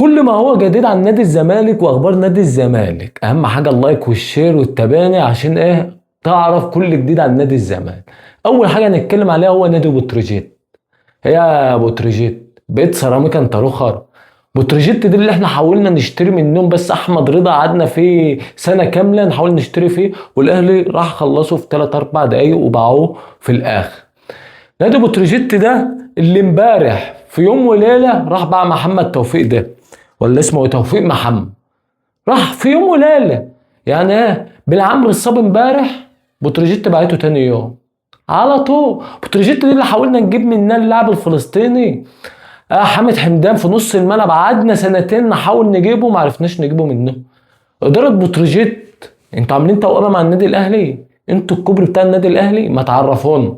كل ما هو جديد عن نادي الزمالك واخبار نادي الزمالك، اهم حاجه اللايك والشير والتباني عشان ايه؟ تعرف كل جديد عن نادي الزمالك. اول حاجه نتكلم عليها هو نادي بتروجيت. هي يا بتروجيت بقيت سيراميكا انت رخر. بتروجيت دي اللي احنا حاولنا نشتري منهم، بس احمد رضا قعدنا فيه سنه كامله نحاول نشتري فيه، والاهلي راح خلصه في 3 4 دقايق وباعوه في الاخر. نادي بتروجيت ده اللي امبارح في يوم وليله راح باع محمد توفيق ده، ولا اسمه توفيق محمد، راح في يوم وليله. يعني ايه بالعمر الصاب امبارح بتروجيت بعته تاني يوم على طول. بتروجيت دي اللي حاولنا نجيب منها اللاعب الفلسطيني حامد حمدان في نص الملعب، قعدنا سنتين نحاول نجيبه ما عرفناش نجيبه منه. اداره بتروجيت انتوا عاملين توأمه مع النادي الاهلي، انتوا الكوبري بتاع النادي الاهلي ما تعرفونا،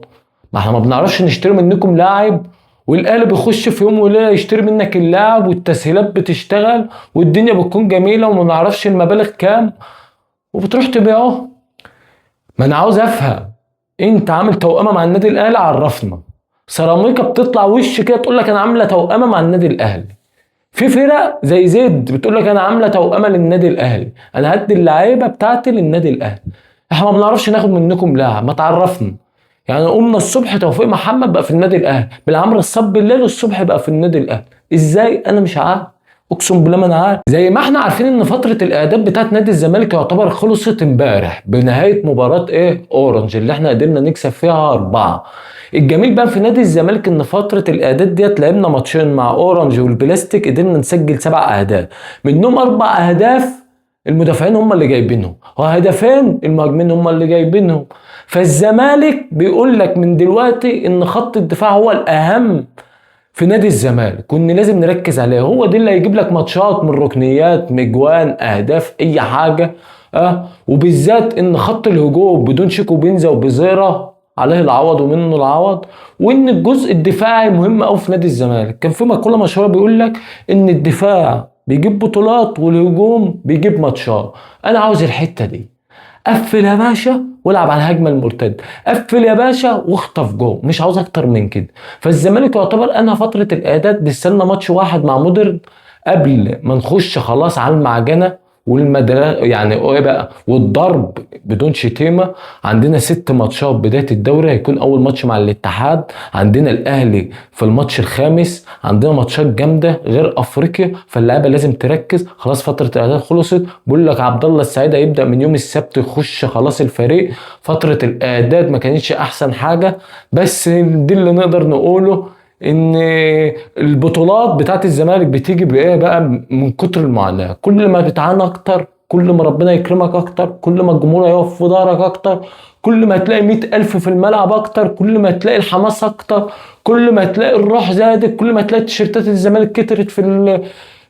ما احنا ما بنعرفش نشتري منكم لاعب، والاهلي بيخش في يوم وليله يشتري منك اللاعب والتسهيلات بتشتغل والدنيا بتكون جميله وما نعرفش المبالغ كام وبتروح تبيعه. ما انا عاوز افهم، انت عامل توأمه مع النادي الاهلي عرفنا. سيراميكا بتطلع وش كده تقول لك انا عامله توأمه مع النادي الاهلي. في فرق زي زد بتقول لك انا عامله توأمه للنادي الاهلي، انا هدي اللعيبه بتاعتي للنادي الاهلي. احنا ما بنعرفش ناخد منكم لاعب، ما تعرفنا. يعني قمنا الصبح توفيق محمد بقى في النادي الاهلي، بالعمر الصب بالليل والصبح بقى في النادي الاهلي، ازاي؟ انا مش عارف، اقسم بالله ما انا عارف. زي ما احنا عارفين ان فتره الاعداد بتاعت نادي الزمالك يعتبر خلصت امبارح بنهايه مباراه اورنج اللي احنا قدرنا نكسب فيها 4. الجميل بقى في نادي الزمالك ان فتره الاعداد ديت لعبنا ماتشين مع اورنج والبلاستيك، قدرنا نسجل 7 اهداف، منهم 4 اهداف المدافعين هم اللي جايبينهم، وهدفين المهاجمين هم اللي جايبينهم. فالزمالك بيقول لك من دلوقتي ان خط الدفاع هو الاهم في نادي الزمالك، وان لازم نركز عليه، هو ده اللي هيجيب لك ماتشات من ركنيات مجوان اهداف اي حاجه. وبالذات ان خط الهجوم بدون شيكو بينزا وبزيرة عليه العوض ومنه العوض، وان الجزء الدفاعي مهم قوي في نادي الزمالك. كان في مقوله مشهوره بيقول لك ان الدفاع بيجيب بطولات والهجوم بيجيب ماتشات. انا عاوز الحته دي، قفل يا باشا والعب على الهجمه المرتده، قفل يا باشا واخطف جول، مش عاوز اكتر من كده. فالزمالك يعتبر انهى فتره الاعداد، بيستنى ماتش واحد مع مودرن قبل ما نخش خلاص على المعجنه والمدرسه، يعني ايه بقى، والضرب بدون شتيمه. عندنا 6 ماتشات بدايه الدوري، هيكون اول ماتش مع الاتحاد، عندنا الاهلي في الماتش الخامس، عندنا ماتشات جامده غير افريقيا، فاللعيبه لازم تركز. خلاص فتره الاعداد خلصت، بقول لك عبد الله السعيد هيبدا من يوم السبت يخش خلاص الفريق. فتره الاعداد ما كانتش احسن حاجه، بس دي اللي نقدر نقوله، ان البطولات بتاعت الزمالك بتيجي بايه بقى؟ من كتر المعاناه. كل ما بتعاني اكتر كل ما ربنا يكرمك اكتر، كل ما الجمهور هيقف في ظهرك اكتر، كل ما تلاقي 100,000 في الملعب اكتر، كل ما تلاقي الحماس اكتر، كل ما تلاقي الروح زادت، كل ما تلاقي تيشيرتات الزمالك كترت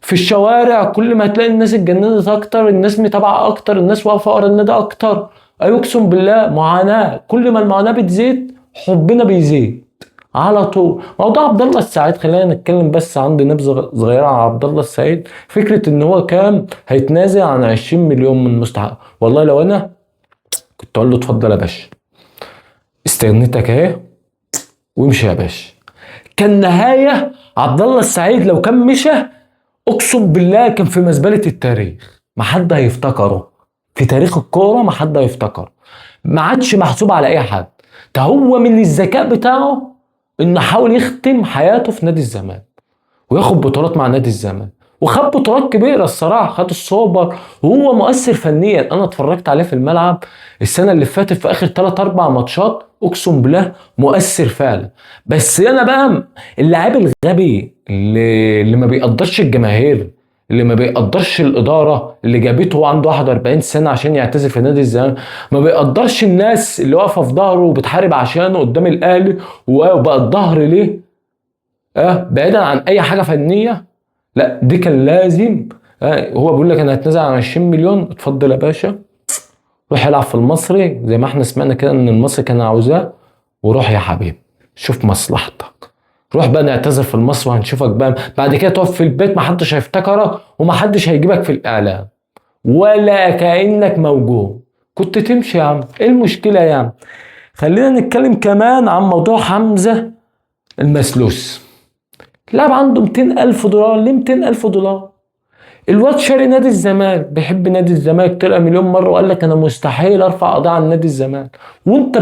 في الشوارع، كل ما تلاقي الناس اتجننت اكتر، الناس متابعه اكتر، الناس واقفه ورا النادي اكتر. ايوه اقسم بالله معاناه، كل ما المعاناه بتزيد حبنا بيزيد على طول. موضوع عبد الله السعيد خلينا نتكلم بس، عندي نبذه صغيره عن عبد الله السعيد. فكره ان هو كان هيتنازل عن 20 مليون من مستحق، والله لو انا كنت اقول له اتفضل يا باشا، استغنيتك اهي وامشي يا باشا. كان نهايه عبد الله السعيد لو كان مشى اقسم بالله كان في مزبله التاريخ، ما حد هيفتكره في تاريخ الكوره، ما حد هيفتكره، ما عادش محسوب على اي حد. ده هو من الذكاء بتاعه انه حاول يختم حياته في نادي الزمالك وياخد بطولات مع نادي الزمالك، وخد بطولات كبيره الصراحه، خد السوبر، وهو مؤثر فنيا. انا اتفرجت عليه في الملعب السنه اللي فاتت في اخر 3 4 ماتشات، اقسم بالله مؤثر فعلا. بس انا بقى اللاعب الغبي اللي ما بيقدرش الجماهير، اللي ما بيقدرش الاداره اللي جابته وهو عنده 41 سنه عشان يعتزل في نادي الزمالك، ما بيقدرش الناس اللي واقفه في ظهره وبتحارب عشانه قدام الاهلي وبقى الظهر ليه، بعيدا عن اي حاجه فنيه. لا دي كان لازم، هو بيقول لك انا هتنازل عن 20 مليون، اتفضل يا باشا روح العب في المصري زي ما احنا سمعنا كده ان المصري كان عاوزاه، وروح يا حبيبي شوف مصلحتك، روح بقى نعتذر في المصري وهنشوفك بقى بعد كده تقف في البيت، محدش هيفتكرك ومحدش هيجيبك في الاعلام ولا كأنك موجود، كنت تمشي يا عم، ايه المشكله يا عم؟ خلينا نتكلم كمان عن موضوع حمزه المسلوس. لاعب عنده 200,000 دولار، ليه 200,000 دولار؟ الواد شاري نادي الزمالك، بيحب نادي الزمالك، طلع مليون مره وقال لك انا مستحيل ارفع قضيه عن نادي الزمالك، وانت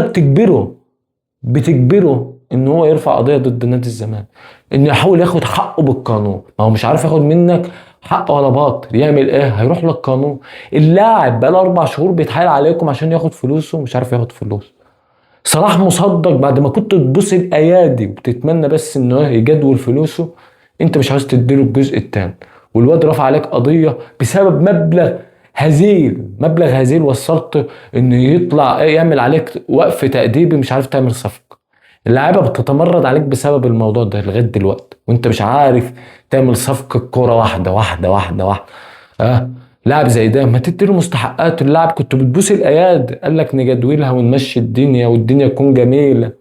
بتجبره ان هو يرفع قضيه ضد نادي الزمالك، انه يحاول ياخد حقه بالقانون. ما هو مش عارف ياخد منك حق ولا باطل، يعمل ايه؟ هيروح للقانون. اللاعب بقاله 4 شهور بيتحايل عليكم عشان ياخد فلوسه، مش عارف ياخد فلوس. صلاح مصدق بعد ما كنت تبوس الايادي وتتمنى بس انه يجدول فلوسه، انت مش عاوز تديله الجزء التاني، والواد رفع عليك قضيه بسبب مبلغ هزيل وصلت انه يطلع يعمل عليك وقف تأديبي، مش عارف تعمل صفقه. اللعيبه بتتمرد عليك بسبب الموضوع ده لغايه دلوقتي، وانت مش عارف تعمل صفقه كوره واحده واحده واحده واحده. اه، لاعب زي ده ما تديله مستحقاته. اللاعب كنت بتبوس الاياد، قال لك نجدولها ونمشي الدنيا والدنيا تكون جميله.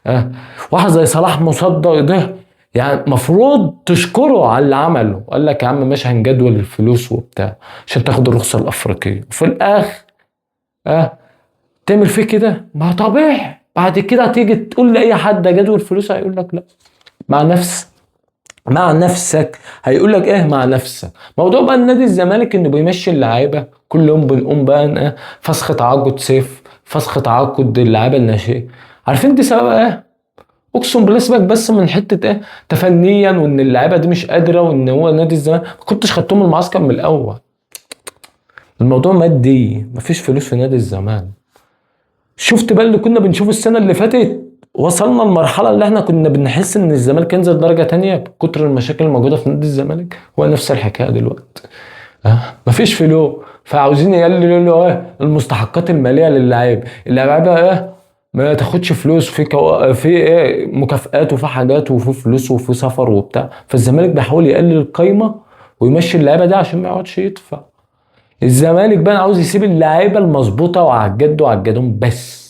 اه، واحد زي صلاح مصدق ده يعني مفروض تشكره على اللي عمله، قال لك يا عم ماشي هنجدول الفلوس وبتاع عشان تاخد الرخصه الافريقيه، وفي الاخر اه تعمل فيه كده. ما طبيعي بعد كده هتيجي تقول لاي حد جدول فلوس هيقول لك لا. مع مع نفسك هيقول لك ايه؟ مع نفسك. موضوع بقى النادي الزمالك انه بيمشي اللعيبه كل يوم، بنقوم بقى فسخ تعاقد سيف، فسخ تعاقد اللعيبه الناشئه. عارفين دي سبب ايه؟ اقسم بالله سيبك بس من حته ايه تفنيا، وان اللعيبه دي مش قادره، وان هو نادي الزمالك ما كنتش خدتهم المعسكر من الاول. الموضوع مادي، مفيش فلوس في نادي الزمالك. شفت بقى اللي كنا بنشوفه السنه اللي فاتت؟ وصلنا لمرحله اللي احنا كنا بنحس ان الزمالك ينزل درجه تانية بكتر المشاكل الموجوده في نادي الزمالك. هو نفس الحكايه دلوقتي. مفيش فلوس، فعاوزين يقللوا له المستحقات الماليه للاعيبه. اللعيبه ما تاخدش فلوس في في مكافآت وفي حاجات وفي فلوس وفي سفر وبتاع. فالزمالك بيحاول يقلل القايمه ويمشي اللعيبه دي عشان ما يقعدش يدفع. الزمالك بقى عاوز يسيب اللعيبه المظبوطه وعلى الجد وعلى الجدون بس.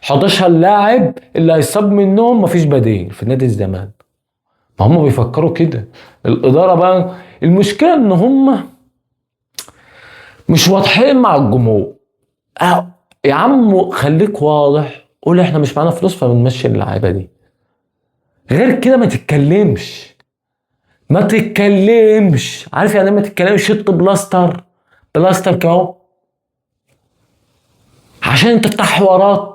11 لاعب اللي هيصاب منهم مفيش بديل في نادي الزمالك. ما هم بيفكروا كده. الاداره بقى المشكله ان هم مش واضحين مع الجمهور. يا عم خليك واضح، قول احنا مش معانا فلوس فبنمشي اللعيبه دي. غير كده ما تتكلمش. عارف يعني ما تتكلمش؟ شط بلاستر كاهو عشان انت بتاع حوارات.